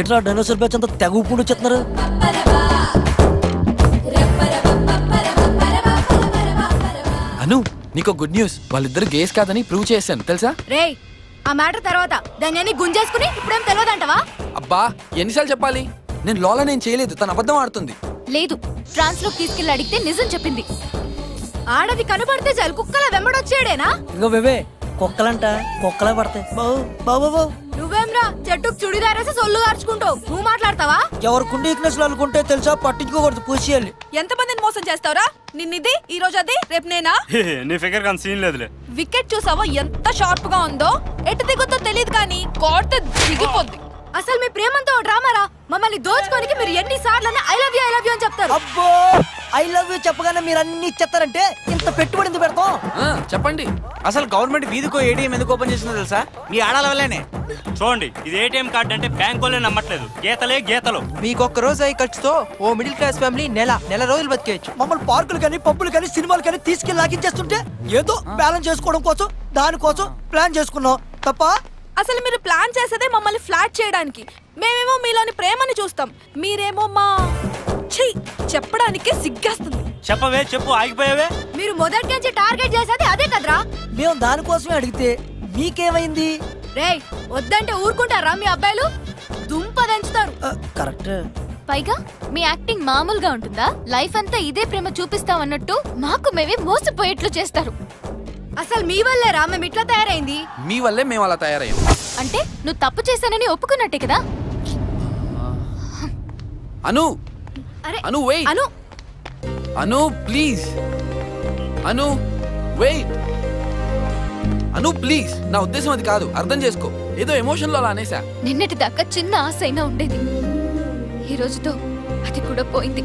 ఎట్లా dinosaur batch అంతా తెగ ఊపుకుంటూ వచ్చేస్తున్నారు. అను నీకు గుడ్ న్యూస్, వాళ్ళిద్దరు గేస్ కాదని ప్రూవ్ చేశాను తెలుసా. రే ఆ మ్యాటర్ తర్వాత దాన్ని గుంజేసుకుని ఇప్పుడేం తెలియదంటవా? అబ్బా ఎన్నిసార్లు చెప్పాలి, నేను లోలా నేను చేయలేదు, తన అబద్ధం ఆడుతుంది. లేదు, ట్రాన్స్ లో తీసుకెళ్లి అడిగితే నిజం చెప్పింది. ఆడది కనబడితే చాలు కుక్కల వెంబడొచ్చాడేనా? ఇంకో బేబే కుక్కలంట కుక్కలే పడతాయి. బావు బావు బావు నువ్వేమ్రా చెట్టుకు చుడిదారేసి సొల్లు గార్చుకుంటావు, నువ్వు మాట్లాడతావా? ఎవరికి వీక్నెస్ అనుకుంటే తెలుసా, పట్టించుకోకూడదు, పూసేయాలి. ఎంతమందిని మోసం చేస్తావురా? నిన్నిది ఈ రోజు అది రేపు నేనా? నీ ఫిగర్ కానీ సీన్ లేదులే. వికెట్ చూసావా ఎంత షార్ప్ గా ఉందో? ఎటు దిగుతో తెలియదు కానీ కోర్టు దిగిపోద్ది. అసలు మీ ప్రేమంతో డ్రామారా? మమ్మల్ని దోచుకోనికి మీరు ఎన్నిసార్లు ఐ లవ్ యూ అని చెప్తారు. అబ్బో ఐ లవ్ యూ చెప్పగానే మీరు అన్ని ఇచ్చేస్తారంటే ఇంత పెట్టుబడి ఎందుకు పెడతాం? చెప్పండి, అసలు గవర్నమెంట్ వీధికో ఏటీఎం ఎందుకు ఓపెన్ చేసిందో తెలుసా? మీ ఆడాల వల్లేనే. చూడండి, ఇది ఏటీఎం కార్డు అంటే బ్యాంకులే నమ్మట్లేదు, గీతలే గీతలు. మీకొక్క రోజు అయ్యి ఖర్చుతో ఓ మిడిల్ క్లాస్ ఫ్యామిలీ నెల రోజులు బతికేయచ్చు. మమ్మల్ని పార్కులు కానీ పబ్బులు కానీ సినిమాలు కానీ తీసుకెళ్ళి లాగించేస్తుంటే ఏదో బ్యాలెన్స్ చేసుకోవడం కోసం దానికోసం ప్లాన్ చేసుకున్నాం తప్ప. అసలు మీరు ప్లాన్ చేసేదే మమ్మల్ని ఫ్లాట్ చేయడానికి. మేమేమో మీలోని ప్రేమని చూస్తాం, మీరేమో మా ఛీ చెప్పడానికే సిగ్గేస్తుంది. చెప్పవే చెప్పు, ఆగిపోయావే. మీరు మొదటి నుంచి టార్గెట్ చేసేది అదే కదరా? మేము దానికోసమే అడిగితే మీకేమైంది? రేయ్ వద్దంటే ఊరుకుంటారా మీ అబ్బాయిలు? దుంపదంచుతారు. కరెక్ట్. పైగా మీ యాక్టింగ్ మామూలుగా ఉంటుందా? లైఫ్ అంతా ఇదే ప్రేమ చూపిస్తామన్నట్టు మాకు మేమే మోసపోయేట్లు చేస్తారు. అసలు మీ వల్లే రా మేము ఇట్లా తయారైంది. మీ వల్లే మేము అలా తయారయ్యాం. అంటే నువ్వు తప్పు చేశానని ఒప్పుకున్నట్టే కదా? అను అరే Anu wait. Anu Anu please. Anu wait. Anu please, నా ఉద్దేశం అది కాదు, అర్థం చేసుకో. ఏదో ఎమోషన్ లో అలా అనేసా. నిన్నటి దాకా చిన్న ఆశ అయినా ఉండేది, ఈ రోజుతో అది కూడా పోయింది.